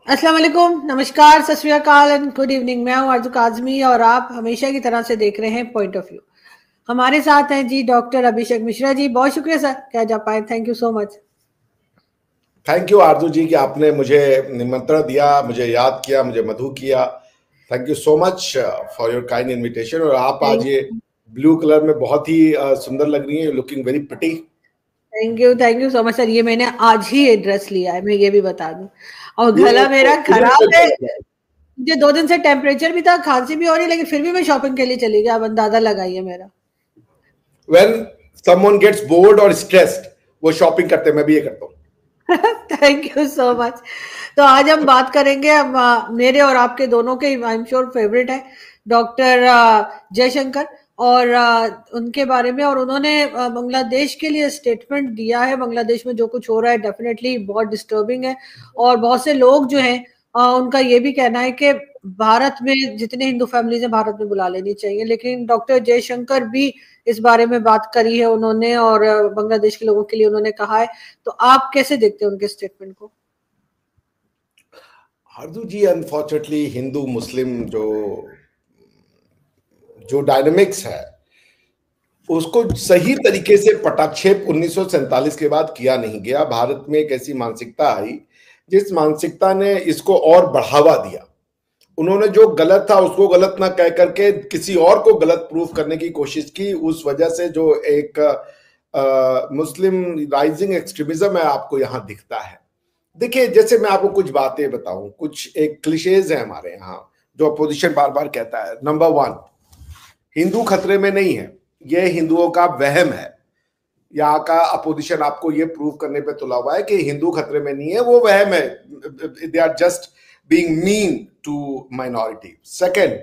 अस्सलाम वालेकुम, नमस्कार, सत श्री अकाल एंड गुड इवनिंग। मैं हूं आरज़ू काज़मी और आप हमेशा की तरह से देख रहे हैं पॉइंट ऑफ व्यू। हमारे साथ हैं जी डॉक्टर अभिषेक मिश्रा जी। बहुत शुक्रिया सर, क्या जा पाए, thank you so much. Thank you आरजू जी कि आपने मुझे निमंत्रण दिया, मुझे याद किया, मुझे मधु किया। Thank you so much for your kind invitation. और आप आज ये ब्लू कलर में बहुत ही सुंदर लग रही हैं, looking very pretty. Thank you so much sir. ये मैंने आज ही एड्रेस लिया है, मैं ये भी बता दूं। और ये गला मेरा मुझे खराब है। पता है। मुझे 2 दिन से टेम्परेचर भी था, खांसी भी हो रही, लेकिन फिर भी मैं शॉपिंग के लिए चली गई। आप अंदाजा लगाइए मेरा। When someone gets bored और stressed, वो शॉपिंग करते हैं, मैं भी ये करता हूँ। Thank you so much. तो आज हम बात करेंगे, हम मेरे और आपके दोनों के आई एम श्योर फेवरेट है डॉक्टर जयशंकर, और उनके बारे में। और उन्होंने बांग्लादेश के लिए स्टेटमेंट दिया है। बांग्लादेश में जो कुछ हो रहा है डेफिनेटली बहुत डिस्टर्बिंग है। और बहुत से लोग जो हैं उनका ये भी कहना है कि भारत में जितने हिंदू फैमिलीज हैं भारत में बुला लेनी चाहिए। लेकिन डॉक्टर जयशंकर भी इस बारे में बात करी है उन्होंने, और बांग्लादेश के लोगों के लिए उन्होंने कहा है। तो आप कैसे देखते हैं उनके स्टेटमेंट को? हार्दू जी, अनफॉर्चुनेटली हिंदू मुस्लिम जो जो डायनेमिक्स है उसको सही तरीके से पटाक्षेप 1947 के बाद किया नहीं गया। भारत में एक ऐसी मानसिकता आई जिस मानसिकता ने इसको और बढ़ावा दिया। उन्होंने जो गलत था उसको गलत ना कह करके किसी और को गलत प्रूफ करने की कोशिश की। उस वजह से जो एक मुस्लिम राइजिंग एक्सट्रीमिज्म है आपको यहाँ दिखता है। देखिए, जैसे मैं आपको कुछ बातें बताऊं, कुछ एक क्लिशेज है हमारे यहाँ जो अपोजिशन बार बार कहता है। नंबर वन, हिंदू खतरे में नहीं है, यह हिंदुओं का वहम है। यहाँ का अपोजिशन आपको ये प्रूव करने पे तुला हुआ है कि हिंदू खतरे में नहीं है, वो वहम है। They are just being mean to minority. Second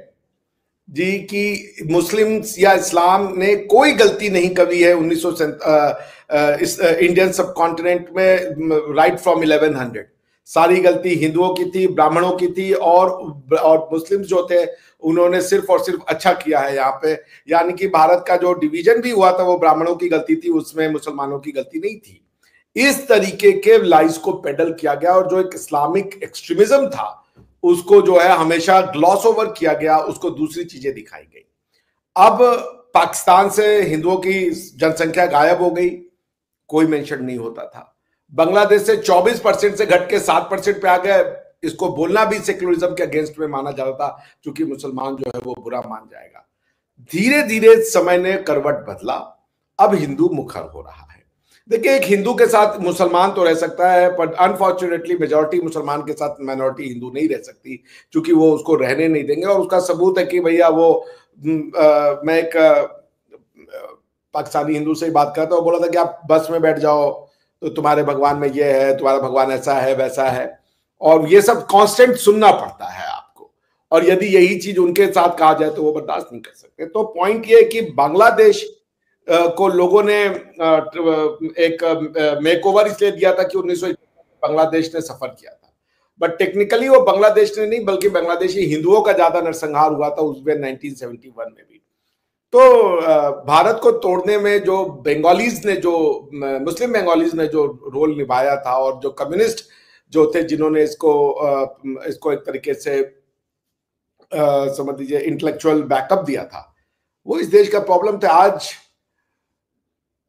जी, कि मुस्लिम्स या इस्लाम ने कोई गलती नहीं करी है 1900 इंडियन सब कॉन्टिनेंट में राइट फ्रॉम 1100। सारी गलती हिंदुओं की थी, ब्राह्मणों की थी, और मुस्लिम्स जो थे उन्होंने सिर्फ और सिर्फ अच्छा किया है यहाँ पे। यानी कि भारत का जो डिवीजन भी हुआ था वो ब्राह्मणों की गलती थी, उसमें मुसलमानों की गलती नहीं थी। इस तरीके के लाइज को पेडल किया गया और जो एक इस्लामिक एक्सट्रीमिज्म था उसको जो है हमेशा ग्लॉस ओवर किया गया, उसको दूसरी चीजें दिखाई गई। अब पाकिस्तान से हिंदुओं की जनसंख्या गायब हो गई, कोई मेंशन नहीं होता था। बांग्लादेश से 24% से घट के 7% पे आ गए। इसको बोलना भी सेक्युलरिज्म के अगेंस्ट में माना जाता था, क्योंकि मुसलमान जो है वो बुरा मान जाएगा। धीरे धीरे समय ने करवट बदला, अब हिंदू मुखर हो रहा है। देखिए, एक हिंदू के साथ मुसलमान तो रह सकता है, पर अनफॉर्चुनेटली मेजॉरिटी मुसलमान के साथ माइनॉरिटी हिंदू नहीं रह सकती, क्योंकि वो उसको रहने नहीं देंगे। और उसका सबूत है कि भैया वो मैं एक पाकिस्तानी हिंदू से ही बात करता हूँ, बोला था कि आप बस में बैठ जाओ तो तुम्हारे भगवान में ये है, तुम्हारा भगवान ऐसा है वैसा है, और ये सब कांस्टेंट सुनना पड़ता है आपको। और यदि यही चीज उनके साथ कहा जाए तो वो बर्दाश्त नहीं कर सकते। तो पॉइंट ये है कि बांग्लादेश को लोगों ने एक मेकओवर इसलिए दिया था कि 1900 बांग्लादेश ने सफर किया था, बट टेक्निकली वो बांग्लादेश ने नहीं बल्कि बांग्लादेशी हिंदुओं का ज्यादा नरसंहार हुआ था उसमें 1971 में भी। तो भारत को तोड़ने में जो बंगालीज ने, जो मुस्लिम बंगालीज ने जो रोल निभाया था, और जो कम्युनिस्ट जो थे जिन्होंने इसको एक तरीके से समझ लीजिए इंटेलेक्चुअल बैकअप दिया था, वो इस देश का प्रॉब्लम थे। आज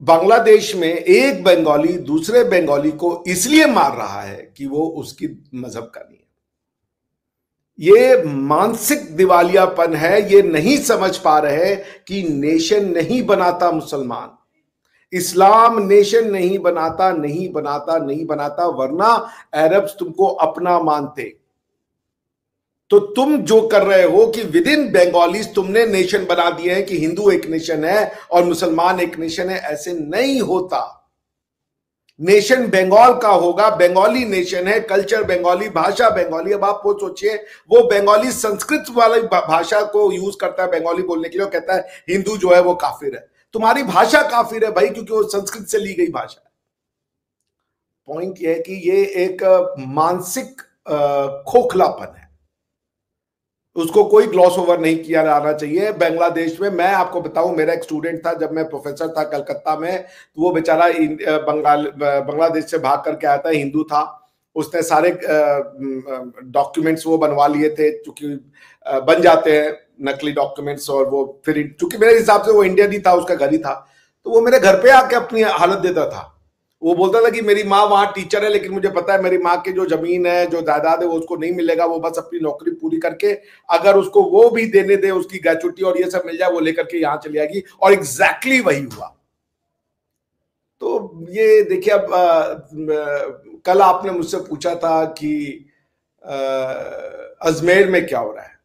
बांग्लादेश में एक बंगाली दूसरे बंगाली को इसलिए मार रहा है कि वो उसकी मजहब का नहीं है। ये मानसिक दिवालियापन है। ये नहीं समझ पा रहे कि नेशन नहीं बनाता मुसलमान, इस्लाम नेशन नहीं बनाता, नहीं बनाता, नहीं बनाता, वरना अरब्स तुमको अपना मानते। तो तुम जो कर रहे हो कि विद इन बंगालीज तुमने नेशन बना दिए हैं कि हिंदू एक नेशन है और मुसलमान एक नेशन है। ऐसे नहीं होता। नेशन बंगाल का होगा, बंगाली नेशन है, कल्चर बंगाली, भाषा बंगाली। अब आप वो सोचिए, वो बंगाली संस्कृत वाली भाषा को यूज करता है बंगाली बोलने के लिए, कहता है हिंदू जो है वो काफिर है। तुम्हारी भाषा काफिर है भाई, क्योंकि वो संस्कृत से ली गई भाषा है। पॉइंट ये है कि ये एक मानसिक खोखलापन है, उसको कोई ग्लॉस ओवर नहीं किया जाना चाहिए। बांग्लादेश में मैं आपको बताऊं, मेरा एक स्टूडेंट था जब मैं प्रोफेसर था कलकत्ता में, तो वो बेचारा बांग्लादेश से भाग करके आया था, हिंदू था, उसने सारे डॉक्यूमेंट्स वो बनवा लिए थे, क्योंकि बन जाते हैं नकली डॉक्यूमेंट्स, और वो फिर चूंकि मेरे हिसाब से वो इंडियन ही था, उसका घर ही था, तो वो मेरे घर पे आके अपनी हालत देता था। वो बोलता था कि मेरी माँ वहां टीचर है, लेकिन मुझे पता है मेरी माँ की जो जमीन है, जो जायदाद है, वो उसको नहीं मिलेगा, वो बस अपनी नौकरी पूरी करके अगर उसको वो भी देने दे, उसकी ग्रेचुटी और ये सब मिल जाए, वो लेकर के यहां चली आएगी। और एग्जैक्टली वही हुआ। तो ये देखिए, अब कल आपने मुझसे पूछा था कि अजमेर में क्या हो रहा है,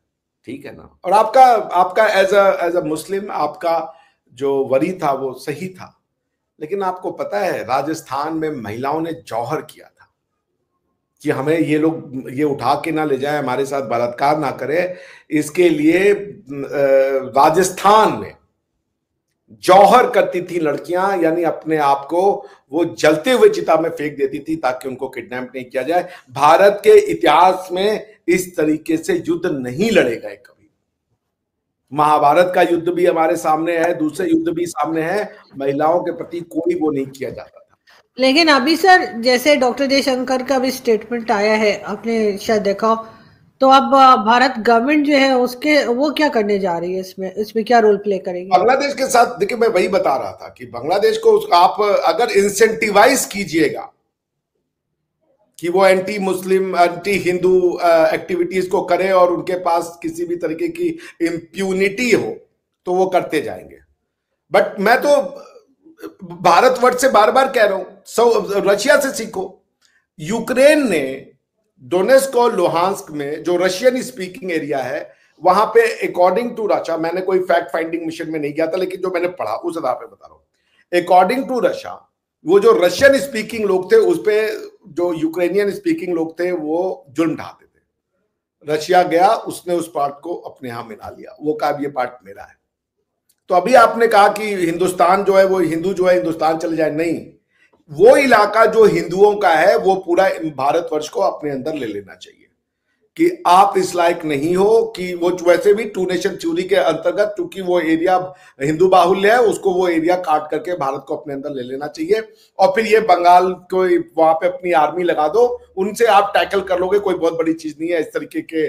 ठीक है ना, और आपका एज अ मुस्लिम आपका जो वरी था वो सही था, लेकिन आपको पता है राजस्थान में महिलाओं ने जौहर किया था कि हमें ये लोग ये उठा के ना ले जाए, हमारे साथ बलात्कार ना करे। इसके लिए राजस्थान में जौहर करती थी लड़कियां, यानी अपने आप को वो जलते हुए चिता में फेंक देती थी ताकि उनको किडनैप नहीं किया जाए। भारत के इतिहास में इस तरीके से युद्ध नहीं लड़े गए कभी। महाभारत का युद्ध भी हमारे सामने है, दूसरे युद्ध भी सामने है, महिलाओं के प्रति कोई वो नहीं किया जाता था। लेकिन अभी सर, जैसे डॉक्टर जयशंकर का भी स्टेटमेंट आया है, आपने शायद देखा हो, तो अब भारत गवर्नमेंट जो है उसके वो क्या करने जा रही है, इसमें क्या रोल प्ले करेगी? बांग्लादेश के साथ देखिए, मैं वही बता रहा था कि बांग्लादेश को आप अगर इंसेंटिवाइज कीजिएगा कि वो anti Muslim, anti Hindu activities को करे और उनके पास किसी भी तरीके की इम्प्यूनिटी हो, तो वो करते जाएंगे। बट मैं तो भारतवर्ष से बार बार कह रहा हूं, रशिया से सीखो। यूक्रेन ने डोनेस्क और लुहांस्क में जो रशियन स्पीकिंग एरिया है, वहां पे अकॉर्डिंग टू रशिया, मैंने कोई फैक्ट फाइंडिंग मिशन में नहीं गया था, लेकिन जो मैंने पढ़ा उस आधार पे बता रहा हूं, अकॉर्डिंग टू रशिया, वो जो रशियन स्पीकिंग लोग थे उस पे जो यूक्रेनियन स्पीकिंग लोग थे वो जुल्म ढाते थे। रशिया गया, उसने उस पार्ट को अपने यहां मिला लिया, वो कहा ये पार्ट मेरा है। तो अभी आपने कहा कि हिंदुस्तान जो है वो हिंदू जो है हिंदुस्तान चले जाए, नहीं, वो इलाका जो हिंदुओं का है वो पूरा भारतवर्ष को अपने अंदर ले लेना चाहिए कि आप इस लायक नहीं हो कि वो, वैसे भी टू नेशन थ्योरी के अंतर्गत चूंकि वो एरिया हिंदू बाहुल्य है, उसको वो एरिया काट करके भारत को अपने अंदर ले लेना चाहिए। और फिर ये बंगाल को वहां पे अपनी आर्मी लगा दो, उनसे आप टैकल कर लोगे, कोई बहुत बड़ी चीज नहीं है इस तरीके के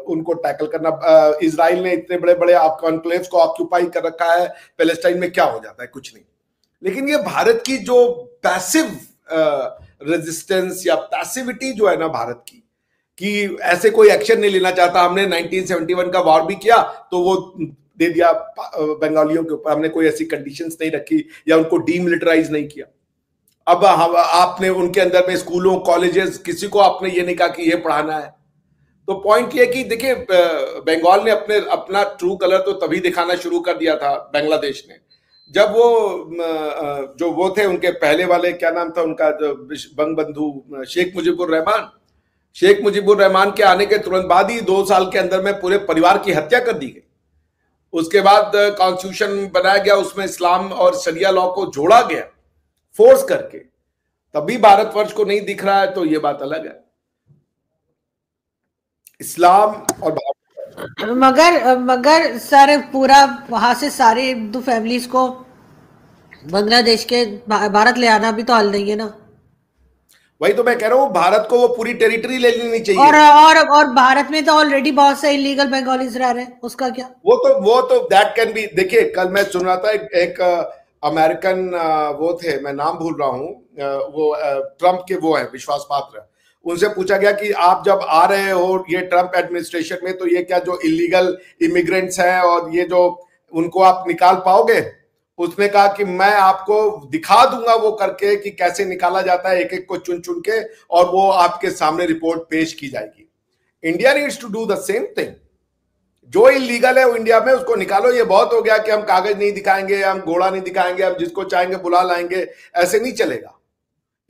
उनको टैकल करना। इजराइल ने इतने बड़े बड़े कॉन्क्लेव्स को ऑक्यूपाई कर रखा है, पैलेस्टाइन में क्या हो जाता है, कुछ नहीं। लेकिन ये भारत की जो पैसिव रेजिस्टेंस या पैसिविटी जो है ना भारत की, कि ऐसे कोई एक्शन नहीं लेना चाहता, हमने 1971 का वॉर भी किया तो वो दे दिया बंगालियों के ऊपर, हमने कोई ऐसी कंडीशंस नहीं रखी या उनको डीमिलिटराइज नहीं किया। अब आपने उनके अंदर में स्कूलों कॉलेजेस, किसी को आपने ये नहीं कहा कि ये पढ़ाना है। तो पॉइंट ये कि देखिए, बंगाल ने अपना ट्रू कलर तो तभी दिखाना शुरू कर दिया था बांग्लादेश ने, जब वो जो वो थे उनके पहले वाले, क्या नाम था उनका, जो बंगबंधु शेख मुजीबुर रहमान, शेख मुजीबुर रहमान के आने के तुरंत बाद ही 2 साल के अंदर में पूरे परिवार की हत्या कर दी गई। उसके बाद कॉन्स्टिट्यूशन बनाया गया, उसमें इस्लाम और शरिया लॉ को जोड़ा गया फोर्स करके, तभी भारतवर्ष को नहीं दिख रहा है, तो ये बात अलग है। इस्लाम और मगर सर, पूरा वहां से सारे हिंदू फैमिलीज को बांग्लादेश के भारत ले आना भी तो हल नहीं है ना। वही तो मैं कह रहा हूँ, भारत को वो पूरी टेरिटरी ले लेनी चाहिए। और भारत में तो ऑलरेडी बहुत से इलीगल बंगालीज रह रहे हैं, उसका क्या? वो तो दैट कैन बी। देखिए, कल मैं सुन रहा था एक अमेरिकन वो थे, मैं नाम भूल रहा हूँ, वो ट्रम्प के वो है विश्वास पात्र, उनसे पूछा गया कि आप जब आ रहे हो ये ट्रम्प एडमिनिस्ट्रेशन में, तो ये क्या जो इलीगल इमिग्रेंट्स हैं और ये जो उनको आप निकाल पाओगे? उसने कहा कि मैं आपको दिखा दूंगा वो करके कि कैसे निकाला जाता है, एक एक को चुन चुन के, और वो आपके सामने रिपोर्ट पेश की जाएगी। India needs to do the same thing. जो इलीगल है वो इंडिया में, उसको निकालो। ये बहुत हो गया कि हम कागज नहीं दिखाएंगे, हम घोड़ा नहीं दिखाएंगे, हम जिसको चाहेंगे बुला लाएंगे, ऐसे नहीं चलेगा।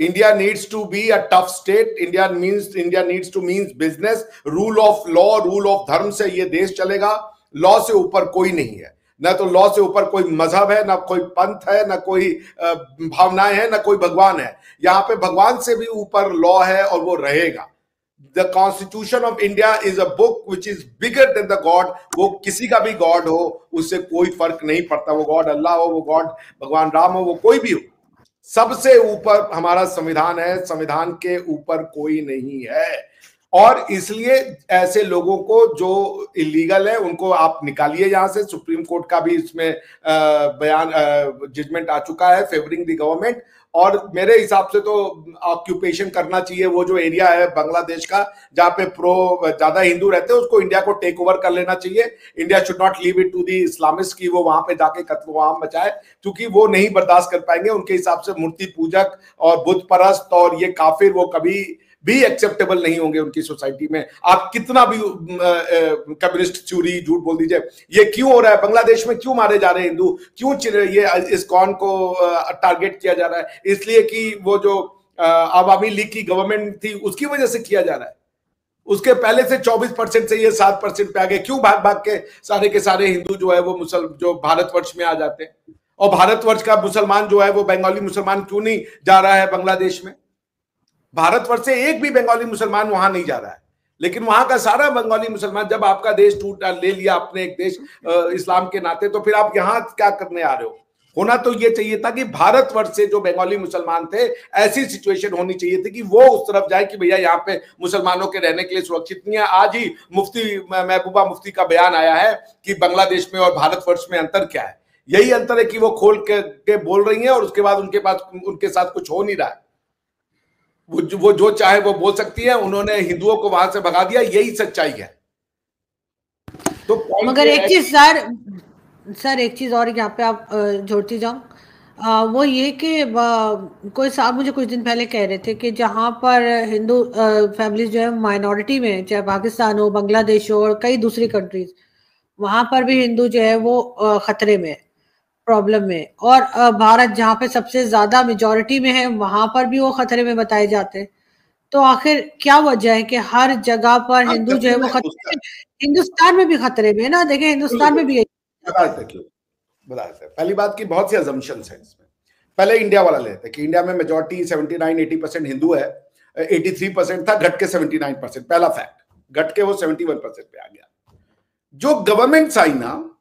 India needs to be a tough state. India needs to means business, rule of law, rule of धर्म से ये देश चलेगा। लॉ से ऊपर कोई नहीं है, ना तो लॉ से ऊपर कोई मजहब है, ना कोई पंथ है, ना कोई भावनाएं हैं, ना कोई भगवान है। यहाँ पे भगवान से भी ऊपर लॉ है और वो रहेगा। The Constitution of India is a book which is bigger than the God. वो किसी का भी गॉड हो, उससे कोई फर्क नहीं पड़ता, वो गॉड अल्लाह हो, वो गॉड भगवान राम हो, वो कोई भी हो, सबसे ऊपर हमारा संविधान है, संविधान के ऊपर कोई नहीं है। और इसलिए ऐसे लोगों को जो इलीगल है उनको आप निकालिए यहां से। सुप्रीम कोर्ट का भी इसमें बयान जजमेंट आ चुका है फेवरिंग द गवर्नमेंट। और मेरे हिसाब से तो ऑक्यूपेशन करना चाहिए वो जो एरिया है बांग्लादेश का जहां पे ज्यादा हिंदू रहते हैं, उसको इंडिया को टेक ओवर कर लेना चाहिए। India should not leave it to the Islamist की वो वहां पे जाके कत्ल आम मचाए, क्योंकि वो नहीं बर्दाश्त कर पाएंगे। उनके हिसाब से मूर्ति पूजक और बुत परस्त और ये काफिर वो कभी भी एक्सेप्टेबल नहीं होंगे उनकी सोसाइटी में। आप कितना भी कम्युनिस्ट चोरी झूठ बोल दीजिए, ये क्यों हो रहा है बांग्लादेश में? क्यों मारे जा रहे हैं हिंदू? क्यों ये इस्कॉन को टारगेट किया जा रहा है? इसलिए कि वो जो आवामी लीग की गवर्नमेंट थी उसकी वजह से किया जा रहा है। उसके पहले से 24% से ये 7% पे आ गए। क्यों भाग भाग के सारे हिंदू जो है वो जो भारतवर्ष में आ जाते हैं? और भारतवर्ष का मुसलमान जो है वो बंगाली मुसलमान क्यों नहीं जा रहा है बांग्लादेश में? भारतवर्ष से एक भी बंगाली मुसलमान वहां नहीं जा रहा है, लेकिन वहां का सारा बंगाली मुसलमान, जब आपका देश ले लिया अपने एक देश इस्लाम के नाते, तो फिर आप यहां क्या करने आ रहे हो? होना तो ये चाहिए था कि भारतवर्ष से जो बंगाली मुसलमान थे, ऐसी सिचुएशन होनी चाहिए थी कि वो उस तरफ जाए कि भैया यहाँ पे मुसलमानों के रहने के लिए सुरक्षित नहीं है। आज ही मुफ्ती महबूबा मुफ्ती का बयान आया है कि बांग्लादेश में और भारतवर्ष में अंतर क्या है। यही अंतर है कि वो खोल के बोल रही है और उसके बाद उनके साथ कुछ हो नहीं रहा है। वो जो चाहे वो बोल सकती है। उन्होंने हिंदुओं को वहां से भगा दिया, यही सच्चाई है। तो मगर एक चीज सर एक चीज और यहाँ पे आप जोड़ती जाऊं, वो ये कि कोई साहब मुझे कुछ दिन पहले कह रहे थे कि जहाँ पर हिंदू फैमिलीज जो है माइनॉरिटी में, चाहे पाकिस्तान हो, बांग्लादेश हो और कई दूसरी कंट्रीज, वहां पर भी हिंदू जो है वो खतरे में, प्रॉब्लम में। और भारत जहाँ पे सबसे ज्यादा मेजोरिटी में है, वहां पर भी वो खतरे में बताए जाते हैं। तो आखिर क्या वजह है कि हर जगह पर हिंदू जो है वो खतरे में? हिंदुस्तान में भी खतरे में है ना, देखें हिंदुस्तान में भी पहली बात की बहुत सी अजम्पशंस हैं इसमें। पहले इंडिया वाला लेते हैं कि इंडिया में मेजोरिटी 79-80% हिंदू है। 83% था, घट के 79%। पहला फैक्ट, घट के वो 71% पे आ गया। जो गवर्नमेंट्स आई ना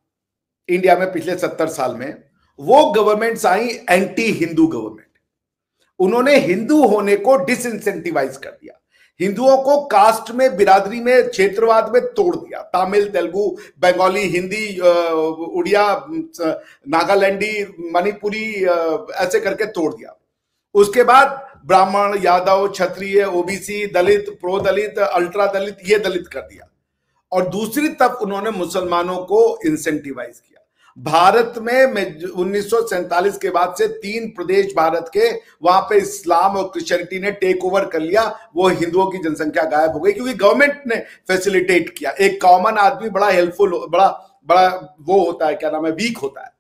इंडिया में पिछले 70 साल में, वो गवर्नमेंट्स आई एंटी हिंदू गवर्नमेंट। उन्होंने हिंदू होने को डिसइंसेंटिवाइज कर दिया, हिंदुओं को कास्ट में, बिरादरी में, क्षेत्रवाद में तोड़ दिया। तमिल, तेलुगु, बंगाली, हिंदी, उड़िया, नागालैंडी, मणिपुरी, ऐसे करके तोड़ दिया। उसके बाद ब्राह्मण, यादव, क्षत्रिय, ओबीसी, दलित, प्रो दलित, अल्ट्रा दलित, ये दलित कर दिया। और दूसरी तरफ उन्होंने मुसलमानों को इंसेंटिवाइज किया। भारत में 1947 के बाद से 3 प्रदेश भारत के, वहां पे इस्लाम और क्रिश्चियनिटी ने टेक ओवर कर लिया। वो हिंदुओं की जनसंख्या गायब हो गई क्योंकि गवर्नमेंट ने फैसिलिटेट किया। एक कॉमन आदमी बड़ा हेल्पफुल, बड़ा वो होता है, क्या नाम है, वीक होता है।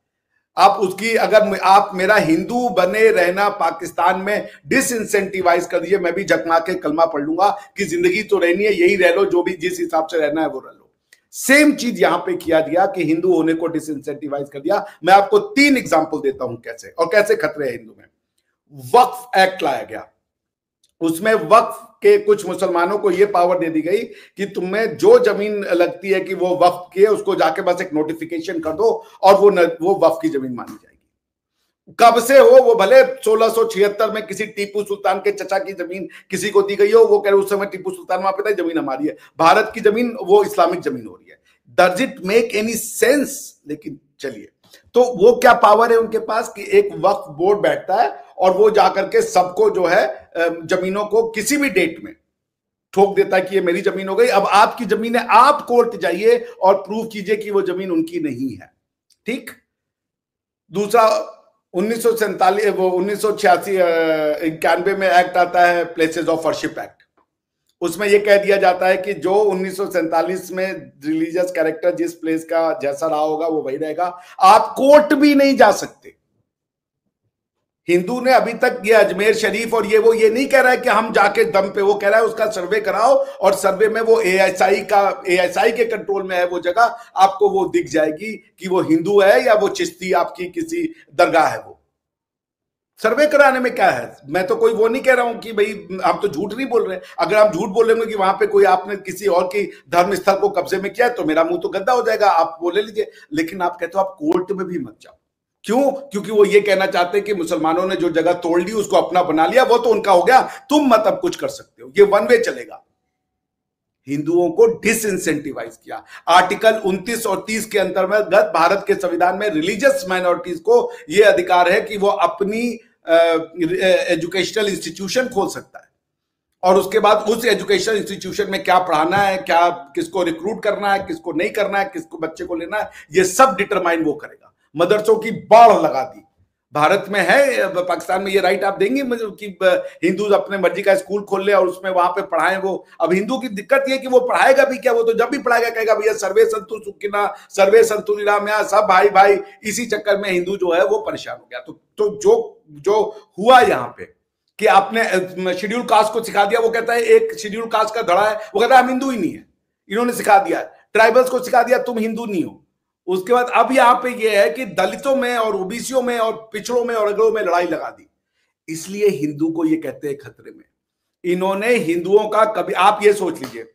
आप उसकी, अगर आप मेरा हिंदू बने रहना पाकिस्तान में डिसइंसेंटिवाइज कर दीजिए, मैं भी झकमा के कलमा पढ़ लूंगा कि जिंदगी तो रहनी है, यही रह लो, जो भी जिस हिसाब से रहना है वो रह लो। सेम चीज यहां पे किया दिया कि हिंदू होने को डिसइंसेंटिवाइज कर दिया। मैं आपको 3 एग्जांपल देता हूं कैसे और कैसे खतरे हैं हिंदू में। वक्फ एक्ट लाया गया, उसमें वक्फ के कुछ मुसलमानों को यह पावर दे दी गई कि तुम्हें जो जमीन लगती है कि वो वक्फ की है, उसको जाके बस एक नोटिफिकेशन कर दो और वो वक्फ की जमीन मानी जाएगी। कब से हो, वो भले 1676 में किसी टीपू सुल्तान के चचा की जमीन किसी को दी गई हो, वो कह रहे उस समय टीपू सुल्तान वहां पे था, जमीन हमारी है, भारत की जमीन वो इस्लामिक जमीन हो रही है। Does it make any sense? लेकिन चलिए, तो वो क्या पावर है उनके पास कि एक वक्फ बोर्ड बैठता है और वो जाकर के सबको जो है जमीनों को किसी भी डेट में ठोक देता है कि ये मेरी जमीन हो गई, अब आपकी जमीन है, आप कोर्ट जाइए और प्रूव कीजिए कि वो जमीन उनकी नहीं है। ठीक। दूसरा, 1986-91 में एक्ट आता है, प्लेसेस ऑफ वर्शिप एक्ट। उसमें यह कह दिया जाता है कि जो 1947 में रिलीजियस कैरेक्टर जिस प्लेस का जैसा रहा होगा वो वही रहेगा, आप कोर्ट भी नहीं जा सकते। हिंदू ने अभी तक ये अजमेर शरीफ और ये नहीं कह रहा है कि हम जाके दम पे, वो कह रहा है उसका सर्वे कराओ और सर्वे में वो एएसआई के कंट्रोल में है वो जगह, आपको वो दिख जाएगी कि वो हिंदू है या वो चिश्ती आपकी किसी दरगाह है। वो सर्वे कराने में क्या है? मैं तो कोई वो नहीं कह रहा हूं कि भाई हम तो झूठ नहीं बोल रहे। अगर हम झूठ बोलेंगे कि वहां पे कोई आपने किसी और की धर्म स्थल को कब्जे में किया है तो मेरा मुंह तो गंदा हो जाएगा, आप वो ले लीजिए। लेकिन आप कहते हो आप कोर्ट में भी मत जाओ। क्यों? क्योंकि वो ये कहना चाहते हैं कि मुसलमानों ने जो जगह तोड़ ली उसको अपना बना लिया, वो तो उनका हो गया, तुम मत अब कुछ कर सकते हो। ये वन वे चलेगा। हिंदुओं को डिसइंसेंटिवाइज किया। आर्टिकल 29 और 30 के अंतर्गत भारत के संविधान में रिलीजियस माइनॉरिटीज को यह अधिकार है कि वो अपनी एजुकेशनल इंस्टीट्यूशन खोल सकता है, और उसके बाद उस एजुकेशनल इंस्टीट्यूशन में क्या पढ़ाना है, क्या किसको रिक्रूट करना है, किसको नहीं करना है, किसको बच्चे को लेना है, ये सब डिटरमाइन वो करेगा। मदरसों की बाढ़ लगा दी। भारत में है, पाकिस्तान में ये राइट आप देंगे कि हिंदू अपने मर्जी का स्कूल खोल ले और उसमें वहां पे पढ़ाएं वो? अब हिंदू की दिक्कत ये कि वो पढ़ाएगा भी क्या? वो तो जब भी पढ़ाएगा कहेगा भैया सर्वे संतु सुखिना सर्वे संतु निरामया, सब भाई भाई। इसी चक्कर में हिंदू जो है वो परेशान हो गया। तो जो हुआ यहाँ पे कि आपने शेड्यूल कास्ट को सिखा दिया, वो कहता है एक शेड्यूल कास्ट का धड़ा है, वो कहता है हम हिंदू ही नहीं है, इन्होंने सिखा दिया। ट्राइबल्स को सिखा दिया तुम हिंदू नहीं हो। उसके बाद अब यहां पे ये है कि दलितों में और ओबीसियों में और पिछड़ों में और अगड़ों में लड़ाई लगा दी। इसलिए हिंदू को ये कहते हैं खतरे में। इन्होंने हिंदुओं का कभी, आप ये सोच लीजिए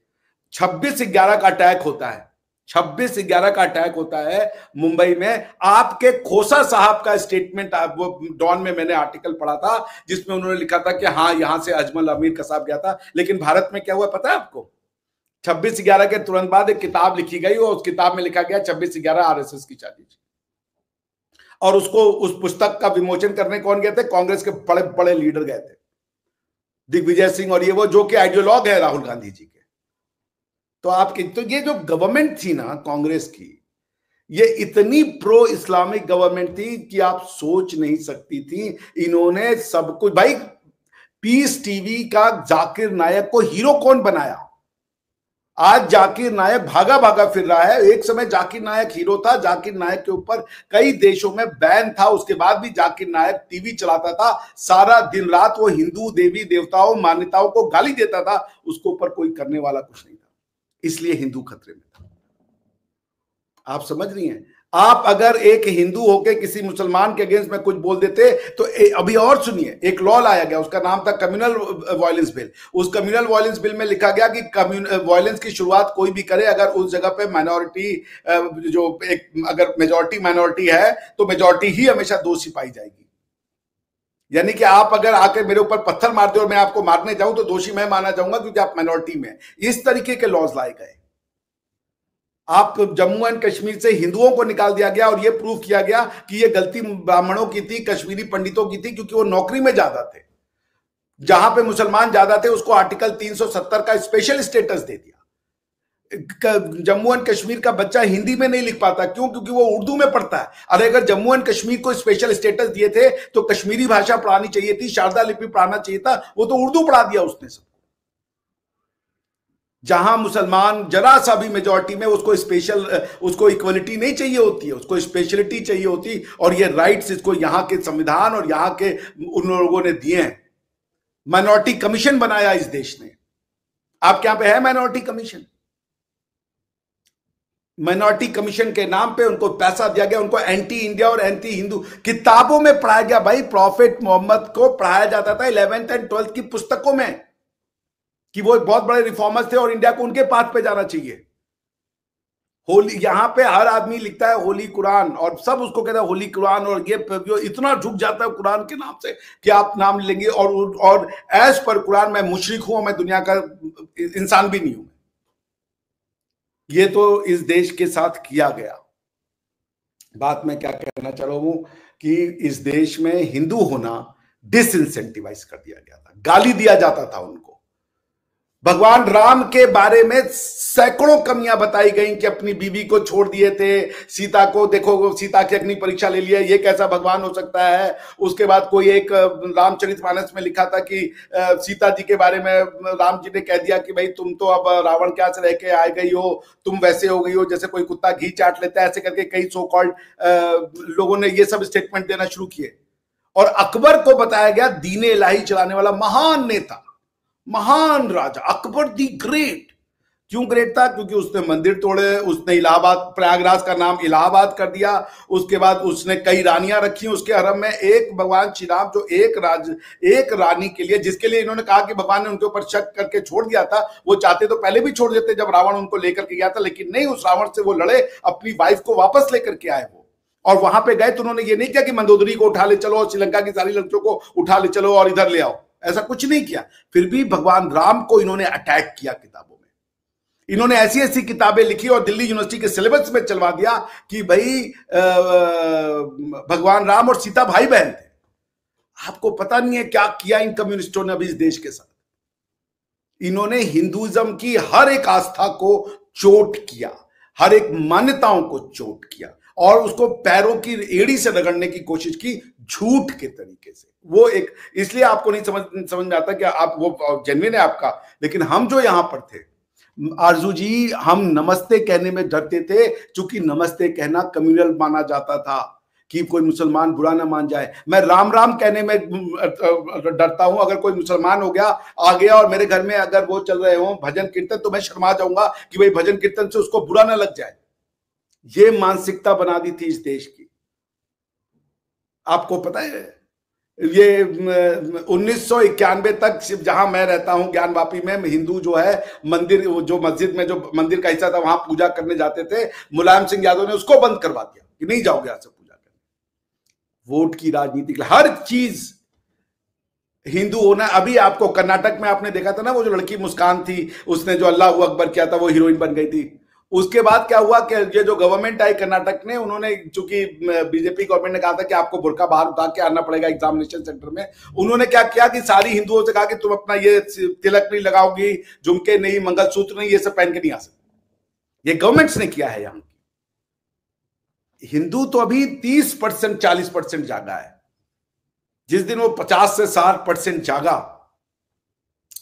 26/11 का अटैक होता है, 26/11 का अटैक होता है मुंबई में। आपके खोसा साहब का स्टेटमेंट, वो डॉन में मैंने आर्टिकल पढ़ा था जिसमें उन्होंने लिखा था कि हाँ यहां से अजमल अमीर कसाब गया था। लेकिन भारत में क्या हुआ पता है आपको? 26/11 के तुरंत बाद एक किताब लिखी गई और उस किताब में लिखा गया 26/11 आरएसएस की चाबी। और उसको, उस पुस्तक का विमोचन करने कौन गए थे? कांग्रेस के बड़े बड़े लीडर गए थे, दिग्विजय सिंह और ये वो, जो कि आइडियोलॉग है राहुल गांधी जी के। तो आपकी तो ये जो गवर्नमेंट थी ना कांग्रेस की, ये इतनी प्रो इस्लामिक गवर्नमेंट थी कि आप सोच नहीं सकती थी। इन्होंने सब कुछ, भाई पीस टीवी का जाकिर नायक को हीरो कौन बनाया? आज जाकिर नायक भागा भागा फिर रहा है। एक समय जाकिर नायक हीरो था, जाकिर नायक के ऊपर कई देशों में बैन था, उसके बाद भी जाकिर नायक टीवी चलाता था, सारा दिन रात वो हिंदू देवी देवताओं मान्यताओं को गाली देता था, उसके ऊपर कोई करने वाला कुछ नहीं था। इसलिए हिंदू खतरे में था। आप समझ रही हैं? आप अगर एक हिंदू होके किसी मुसलमान के अगेंस्ट में कुछ बोल देते तो अभी और सुनिए, एक लॉ लाया गया, उसका नाम था कम्युनल वायलेंस बिल। उस कम्युनल वायलेंस बिल में लिखा गया कि वायलेंस की शुरुआत कोई भी करे अगर उस जगह पे माइनॉरिटी, जो एक अगर मेजॉरिटी माइनॉरिटी है तो मेजॉरिटी ही हमेशा दोषी पाई जाएगी। यानी कि आप अगर आकर मेरे ऊपर पत्थर मारते और मैं आपको मारने जाऊं तो दोषी मैं माना जाऊंगा क्योंकि आप माइनॉरिटी में। इस तरीके के लॉज लाए गए। आप जम्मू एंड कश्मीर से हिंदुओं को निकाल दिया गया और यह प्रूव किया गया कि यह गलती ब्राह्मणों की थी, कश्मीरी पंडितों की थी, क्योंकि वो नौकरी में ज्यादा थे। जहां पे मुसलमान ज्यादा थे उसको आर्टिकल 370 का स्पेशल स्टेटस दे दिया। जम्मू एंड कश्मीर का बच्चा हिंदी में नहीं लिख पाता, क्यों? क्योंकि वो उर्दू में पढ़ता है। अरे अगर जम्मू एंड कश्मीर को स्पेशल स्टेटस दिए थे तो कश्मीरी भाषा पढ़ानी चाहिए थी, शारदा लिपि पढ़ाना चाहिए था, वो तो उर्दू पढ़ा दिया उसने सब। जहां मुसलमान जरा सा भी मेजॉरिटी में, उसको स्पेशल, उसको इक्वलिटी नहीं चाहिए होती है, उसको स्पेशलिटी चाहिए होती। और ये राइट्स इसको यहां के संविधान और यहां के उन लोगों ने दिए हैं। माइनॉरिटी कमीशन बनाया इस देश ने। आपके यहां पे है माइनॉरिटी कमीशन? माइनॉरिटी कमीशन के नाम पे उनको पैसा दिया गया, उनको एंटी इंडिया और एंटी हिंदू किताबों में पढ़ाया गया। भाई प्रॉफेट मोहम्मद को पढ़ाया जाता था 11th एंड 12th की पुस्तकों में कि वो एक बहुत बड़े रिफॉर्मर्स थे और इंडिया को उनके पाथ पे जाना चाहिए। होली, यहां पे हर आदमी लिखता है होली कुरान और सब उसको कहता है होली कुरान, और ये इतना झुक जाता है कुरान के नाम से कि आप नाम लेंगे और एज पर कुरान मैं मुशरिक हूं, मैं दुनिया का इंसान भी नहीं हूं। ये तो इस देश के साथ किया गया। बात मैं क्या कहना चाह रहा हूं कि इस देश में हिंदू होना डिसइंसेंटिवाइज कर दिया गया था, गाली दिया जाता था उनको। भगवान राम के बारे में सैकड़ों कमियां बताई गई कि अपनी बीवी को छोड़ दिए थे, सीता को देखो, सीता की अग्नि परीक्षा ले लिया, ये कैसा भगवान हो सकता है। उसके बाद कोई एक रामचरितमानस में लिखा था कि सीता जी के बारे में राम जी ने कह दिया कि भाई तुम तो अब रावण के यहाँ से रह के आ गई हो, तुम वैसे हो गई हो जैसे कोई कुत्ता घी चाट लेता है। ऐसे करके कई सो कॉल्ड लोगों ने ये सब स्टेटमेंट देना शुरू किए। और अकबर को बताया गया दीन इलाही चलाने वाला महान नेता, महान राजा अकबर दी ग्रेट। क्यों ग्रेट था? क्योंकि उसने मंदिर तोड़े, उसने इलाहाबाद, प्रयागराज का नाम इलाहाबाद कर दिया। उसके बाद उसने कई रानियां रखी उसके हरम में। एक भगवान श्री राम जो एक रानी के लिए, जिसके लिए इन्होंने कहा कि भगवान ने उनके ऊपर शक करके छोड़ दिया था, वो चाहते तो पहले भी छोड़ देते जब रावण उनको लेकर के गया था, लेकिन नहीं, उस रावण से वो लड़े, अपनी वाइफ को वापस लेकर के आए। वो और वहां पे गए तो उन्होंने ये नहीं किया कि मंदोदरी को उठा ले चलो और श्रीलंका की सारी लड़कियों को उठा ले चलो और इधर ले आओ, ऐसा कुछ नहीं किया। फिर भी भगवान राम को इन्होंने अटैक किया किताबों में। इन्होंने ऐसी ऐसी किताबें लिखी और दिल्ली यूनिवर्सिटी के सिलेबस में चलवा दिया कि भाई भगवान राम और सीता भाई बहन थे। आपको पता नहीं है क्या किया इन कम्युनिस्टों ने अभी इस देश के साथ। इन्होंने हिंदुइज्म की हर एक आस्था को चोट किया, हर एक मान्यताओं को चोट किया और उसको पैरों की एड़ी से रगड़ने की कोशिश की झूठ के तरीके से। वो एक इसलिए आपको नहीं समझ में आता कि आप वो जेन्युइन है आपका, लेकिन हम जो यहां पर थे आरजू जी, हम नमस्ते कहने में डरते थे, क्योंकि नमस्ते कहना कम्युनल माना जाता था कि कोई मुसलमान बुरा ना मान जाए। मैं राम राम कहने में डरता हूं। अगर कोई मुसलमान हो गया आ गया और मेरे घर में अगर वो चल रहे हो भजन कीर्तन, तो मैं शर्मा जाऊंगा कि भाई भजन कीर्तन से उसको बुरा ना लग जाए। ये मानसिकता बना दी थी इस देश की। आपको पता है ये 1991 तक जहां मैं रहता हूं ज्ञानवापी में, हिंदू जो है मंदिर, जो मस्जिद में जो मंदिर का हिस्सा था वहां पूजा करने जाते थे, मुलायम सिंह यादव ने उसको बंद करवा दिया कि नहीं जाओगे यहां से पूजा करने। वोट की राजनीति, हर चीज हिंदू होना। अभी आपको कर्नाटक में आपने देखा था ना, वो जो लड़की मुस्कान थी, उसने जो अल्लाह अकबर किया था, वो हीरोइन बन गई थी। उसके बाद क्या हुआ कि ये जो गवर्नमेंट आई कर्नाटक ने, उन्होंने, चूंकि बीजेपी गवर्नमेंट ने कहा था कि आपको बुर्का बाहर उतार के आना पड़ेगा एग्जामिनेशन सेंटर में, उन्होंने क्या किया कि सारी हिंदुओं से कहा कि तुम अपना ये तिलक नहीं लगाओगी, झुमके नहीं, मंगलसूत्र नहीं, ये सब पहन के नहीं आ सकते। ये गवर्नमेंट्स ने किया है। यहां हिंदू तो अभी 30% 40% जागा है। जिस दिन वो 50 से 60% जागा,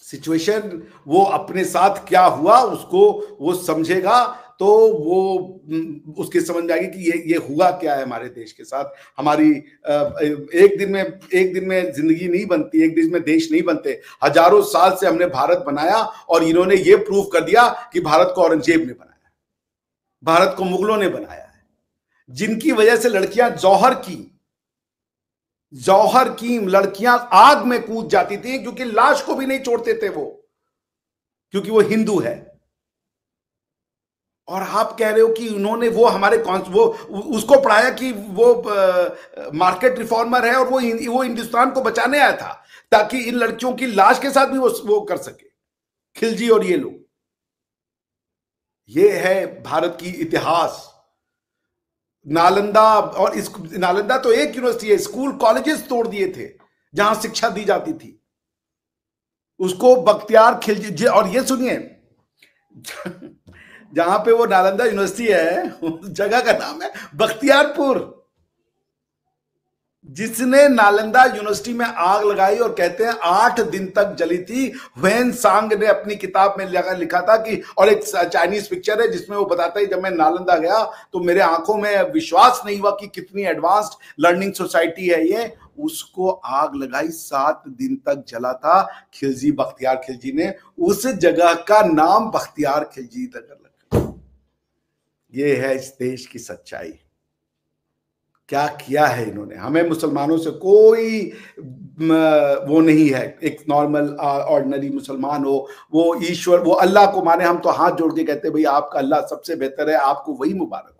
सिचुएशन वो अपने साथ क्या हुआ उसको वो समझेगा, तो वो उसकी समझ में आएगी कि ये हुआ क्या है हमारे देश के साथ। हमारी एक दिन में जिंदगी नहीं बनती, एक दिन में देश नहीं बनते। हजारों साल से हमने भारत बनाया और इन्होंने ये प्रूव कर दिया कि भारत को औरंगजेब ने बनाया, भारत को मुगलों ने बनाया है, जिनकी वजह से लड़कियां जौहर की लड़कियां आग में कूद जाती थी, क्योंकि लाश को भी नहीं छोड़ते थे वो, क्योंकि वो हिंदू है। और आप कह रहे हो कि उन्होंने वो हमारे वो उसको पढ़ाया कि वो मार्केट रिफॉर्मर है और वो हिंदुस्तान को बचाने आया था, ताकि इन लड़कियों की लाश के साथ भी वो कर सके, खिलजी और ये लोग। ये है भारत की इतिहास। नालंदा, और नालंदा तो एक यूनिवर्सिटी है, स्कूल कॉलेजेस तोड़ दिए थे जहां शिक्षा दी जाती थी, उसको बख्तियार खिलजी। और ये सुनिए, जहां पे वो नालंदा यूनिवर्सिटी है, उस जगह का नाम है बख्तियारपुर। जिसने नालंदा यूनिवर्सिटी में आग लगाई, और कहते हैं 8 दिन तक जली थी। ह्वेन सांग ने अपनी किताब में लिखा था कि, और एक चाइनीज पिक्चर है जिसमें वो बताता है, जब मैं नालंदा गया तो मेरे आंखों में विश्वास नहीं हुआ कि कितनी एडवांस्ड लर्निंग सोसाइटी है ये। उसको आग लगाई, 7 दिन तक जला था। खिलजी, बख्तियार खिलजी ने उस जगह का नाम बख्तियार खिलजी तक रखा। ये है इस देश की सच्चाई। क्या किया है इन्होंने। हमें मुसलमानों से कोई वो नहीं है। एक नॉर्मल ऑर्डिनरी मुसलमान हो, वो ईश्वर, वो अल्लाह को माने, हम तो हाथ जोड़ के कहते हैं भाई आपका अल्लाह सबसे बेहतर है, आपको वही मुबारक हो।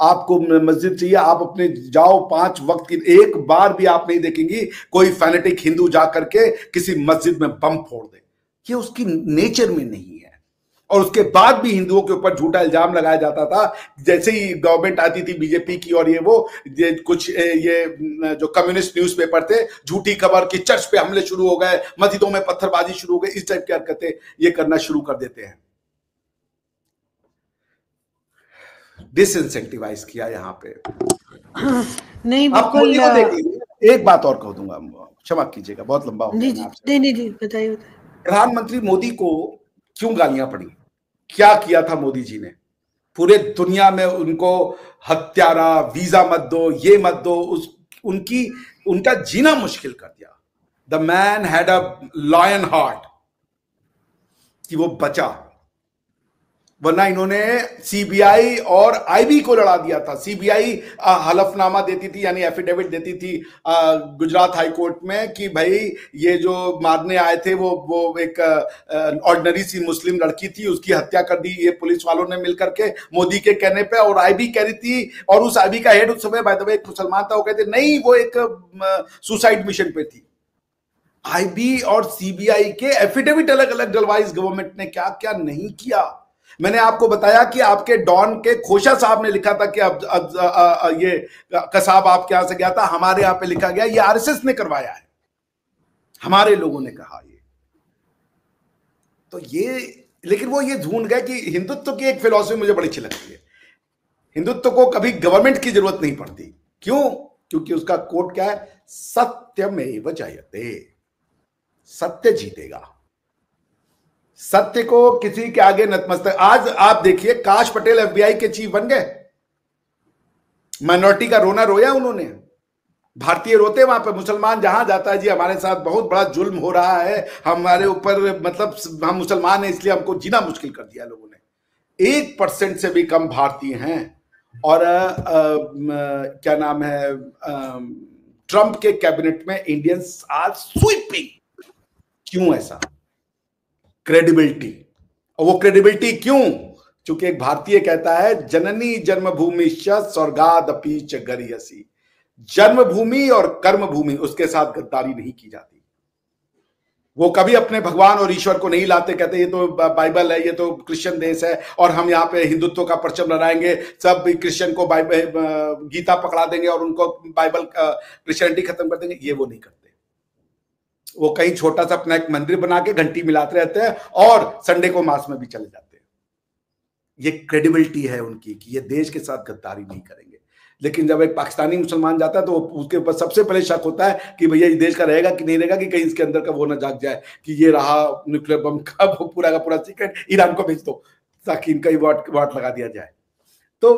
आपको मस्जिद चाहिए, आप अपने जाओ 5 वक्त की, एक बार भी आप नहीं देखेंगी कोई फैनेटिक हिंदू जा करके किसी मस्जिद में बम फोड़ दे। ये उसकी नेचर में नहीं है। और उसके बाद भी हिंदुओं के ऊपर झूठा इल्जाम लगाया जाता था। जैसे ही गवर्नमेंट आती थी बीजेपी की, और ये कुछ ये जो कम्युनिस्ट न्यूज़पेपर थे, झूठी खबर कि चर्च पे हमले शुरू हो गए, मस्जिदों में पत्थरबाजी शुरू हो गई, इस टाइप की हरकतें ये करना शुरू कर देते हैं। डिसइंसेंटिवाइज किया यहां पे। नहीं, आप मोदी को देख लीजिए। एक बात और कह दूंगा, क्षमा कीजिएगा, बहुत लंबा हो गया आपसे। नहीं, बताइए। प्रधानमंत्री मोदी को क्यों गालियां पड़ी, क्या किया था मोदी जी ने? पूरे दुनिया में उनको हत्यारा, वीजा मत दो, ये मत दो, उनका जीना मुश्किल कर दिया। The man had a lion heart, कि वो बचा। वरना इन्होंने सीबीआई और आईबी को लड़ा दिया था। सीबीआई हलफनामा देती थी, यानी एफिडेविट देती थी गुजरात हाई कोर्ट में कि भाई ये जो मारने आए थे वो एक ऑर्डिनरी सी मुस्लिम लड़की थी, उसकी हत्या कर दी ये पुलिस वालों ने मिलकर के मोदी के कहने पे। और आईबी कह रही थी, और उस आईबी का हेड उस समय बाय द वे एक मुसलमान था, वो कहते नहीं वो एक सुसाइड मिशन पे थी। आईबी और सीबीआई के एफिडेविट अलग अलग डलवाई इस गवर्नमेंट ने, क्या क्या नहीं किया। मैंने आपको बताया कि आपके डॉन के खोशा साहब ने लिखा था कि अब ये कसाब आपके यहां से गया था, हमारे यहां पे लिखा गया ये आरएसएस ने करवाया है, हमारे लोगों ने कहा ये। तो ये, लेकिन वो ये ढूंढ गए कि हिंदुत्व की एक फिलॉसफी मुझे बड़ी अच्छी लगती है, हिंदुत्व को कभी गवर्नमेंट की जरूरत नहीं पड़ती। क्यों? क्योंकि उसका कोड क्या है, सत्यमेव जयते, सत्य जीतेगा। सत्य को किसी के आगे नतमस्तक। आज आप देखिए, काश पटेल एफबीआई के चीफ बन गए, माइनॉरिटी का रोना रोया उन्होंने, भारतीय रोते वहां पे। मुसलमान जहां जाता है जी हमारे साथ बहुत बड़ा जुल्म हो रहा है, हमारे ऊपर, मतलब हम मुसलमान हैं इसलिए हमको जीना मुश्किल कर दिया लोगों ने। 1% से भी कम भारतीय हैं। और क्या नाम है, ट्रंप के कैबिनेट में इंडियंस आर स्वीपिंग। क्यों ऐसा? क्रेडिबिलिटी। और वो क्रेडिबिलिटी क्यों? क्योंकि एक भारतीय कहता है जननी जन्मभूमि स्वर्गादपि च गरियसी। जन्मभूमि और कर्मभूमि, उसके साथ गद्दारी नहीं की जाती। वो कभी अपने भगवान और ईश्वर को नहीं लाते, कहते ये तो बाइबल है, ये तो क्रिश्चियन देश है और हम यहाँ पे हिंदुत्व का परचम लहराएंगे, सब क्रिश्चियन को गीता पकड़ा देंगे और उनको बाइबल क्रिश्चियनिटी खत्म कर देंगे। ये वो नहीं करते। वो कहीं छोटा सा अपना एक मंदिर बना के घंटी मिलाते रहते हैं और संडे को मास में भी चले जाते हैं। ये क्रेडिबिलिटी है उनकी कि ये देश के साथ गद्दारी नहीं करेंगे। लेकिन जब एक पाकिस्तानी मुसलमान जाता है तो उसके ऊपर सबसे पहले शक होता है कि भैया ये देश का रहेगा कि नहीं रहेगा, कि कहीं इसके अंदर का वो ना जाग जाए कि ये रहा न्यूक्लियर बम का वो पूरा का पूरा सीक्रेट, ईरान को भेज दो ताकि इनका ही वाट लगा दिया जाए। तो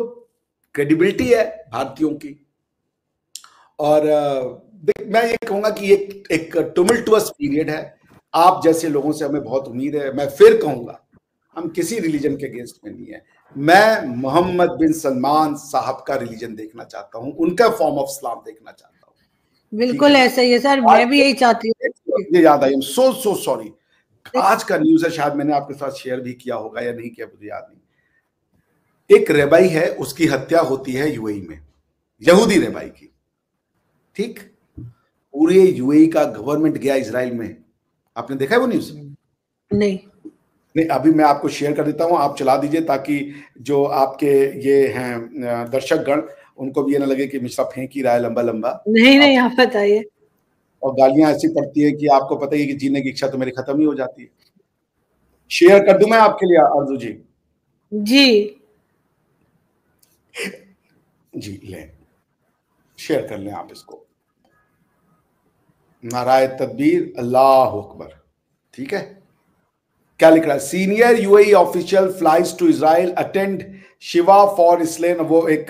क्रेडिबिलिटी है भारतीयों की। और मैं ये कहूंगा कि एक टुमल्टुअस पीरियड है। आप जैसे लोगों से हमें बहुत उम्मीद है। मैं फिर कहूंगा, हम किसी रिलीजन के अगेंस्ट में नहीं है। मैं मोहम्मद बिन सलमान साहब का रिलीजन देखना चाहता हूं, उनका फॉर्म ऑफ इस्लाम देखना चाहता हूं। बिल्कुल ऐसा ही है सर, मैं भी यही चाहती हूँ। ये याद आई, सो सॉरी, आज का न्यूज है, शायद मैंने आपके साथ शेयर भी किया होगा या नहीं किया मुझे याद नहीं। एक रेबाई है, उसकी हत्या होती है यूएई में, यहूदी रेबाई की। ठीक, पूरे यूएई का गवर्नमेंट गया इजराइल में। आपने देखा है वो न्यूज? नहीं, अभी मैं आपको शेयर कर देता हूं, आप चला दीजिए ताकि जो आपके ये हैं दर्शक गण, उनको भी ये ना लगे कि मिश्रा फेंक ही रहा है लंबा लंबा। नहीं, आप बताइए। और गालियां ऐसी पड़ती है कि आपको पता ही है कि जीने की इच्छा तो मेरी खत्म ही हो जाती है। शेयर कर दूं मैं आपके लिए आरजू जी? जी ले, शेयर कर लें आप इसको। नाराए तकबीर, अल्लाह अकबर। ठीक है, क्या लिख रहा है? Senior UAE official flies to Israel attend shiva for इस्लेम। वो एक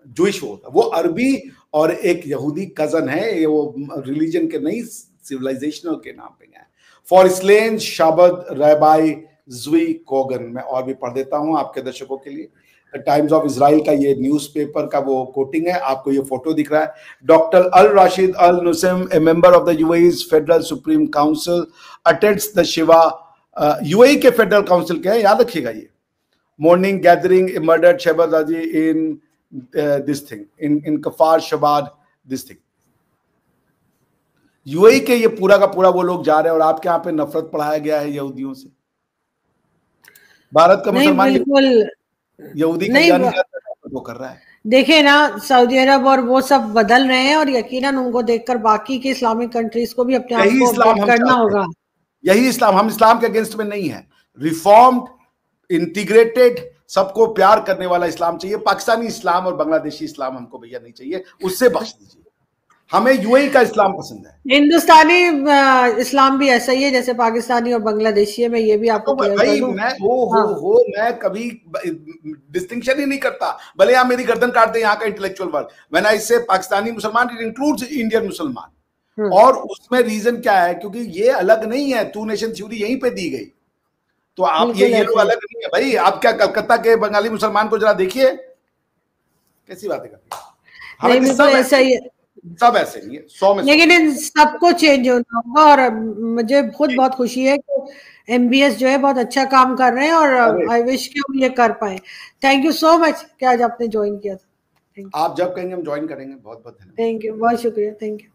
जूइश होता, वो अरबी और एक यहूदी कजन है, ये वो रिलीजन के नहीं, सिविलाइजेशनल के नाम पे गए। फॉर इस्लेम शबद रैबाई जुई कोगन। मैं और भी पढ़ देता हूं आपके दर्शकों के लिए। टाइम्स ऑफ इजराइल का ये न्यूज़पेपर का वो कोटिंग है, आपको ये फोटो दिख रहा है। Doctor Al Rashid Al Nusaim, a member of the UAE federal supreme council, attends the shiva. UAE के फेडरल काउंसिल के हैं, याद रखिएगा ये। Morning gathering murdered Shahbazi in this thing in Kfar Chabad this thing. UAE के ये पूरा का पूरा वो लोग जा रहे हैं और आपके यहाँ पे नफरत पढ़ाया गया है यहूदियों से। भारत का मुसलमान यहूदी वो कर रहा है। देखिए ना, सऊदी अरब और वो सब बदल रहे हैं और यकीनन उनको देखकर बाकी के इस्लामिक कंट्रीज को भी अपने आप को अपडेट करना होगा। यही इस्लाम, हम इस्लाम के अगेंस्ट में नहीं है। रिफॉर्म्ड, इंटीग्रेटेड, सबको प्यार करने वाला इस्लाम चाहिए। पाकिस्तानी इस्लाम और बांग्लादेशी इस्लाम हमको भैया नहीं चाहिए, उससे बख्श दीजिए। हमें यूएई का इस्लाम पसंद है। हिंदुस्तानी इस्लाम भी ऐसा ही है जैसे पाकिस्तानी और बांग्लादेशी है। मैं ये भी आपको भाई मैं कभी डिस्टिंक्शन ही नहीं करता, भले आप मेरी गर्दन काट दे यहाँ का इंटेलेक्चुअल वर्ल्ड। व्हेन आई से पाकिस्तानी मुसलमान, इट इंक्लूड्स इंडियन मुसलमान। और उसमें रीजन क्या है? क्योंकि ये अलग नहीं है, टू नेशन थ्योरी यहीं पे दी गई। तो आप ये लोग अलग नहीं है भाई। आप क्या कलकत्ता के बंगाली मुसलमान को जरा देखिए, कैसी बातें करते हैं। हालांकि बिल्कुल ऐसा ही है, सब ऐसे नहीं है, 100 में 100। लेकिन इन सबको चेंज होना होगा, और मुझे खुद बहुत खुशी है कि एमबीएस जो है बहुत अच्छा काम कर रहे हैं, और आई विश कि हम ये कर पाए। थैंक यू सो मच कि आज आपने ज्वाइन किया था। आप जब कहेंगे हम ज्वाइन करेंगे। बहुत बहुत धन्यवाद। थैंक यू, बहुत शुक्रिया, थैंक यू।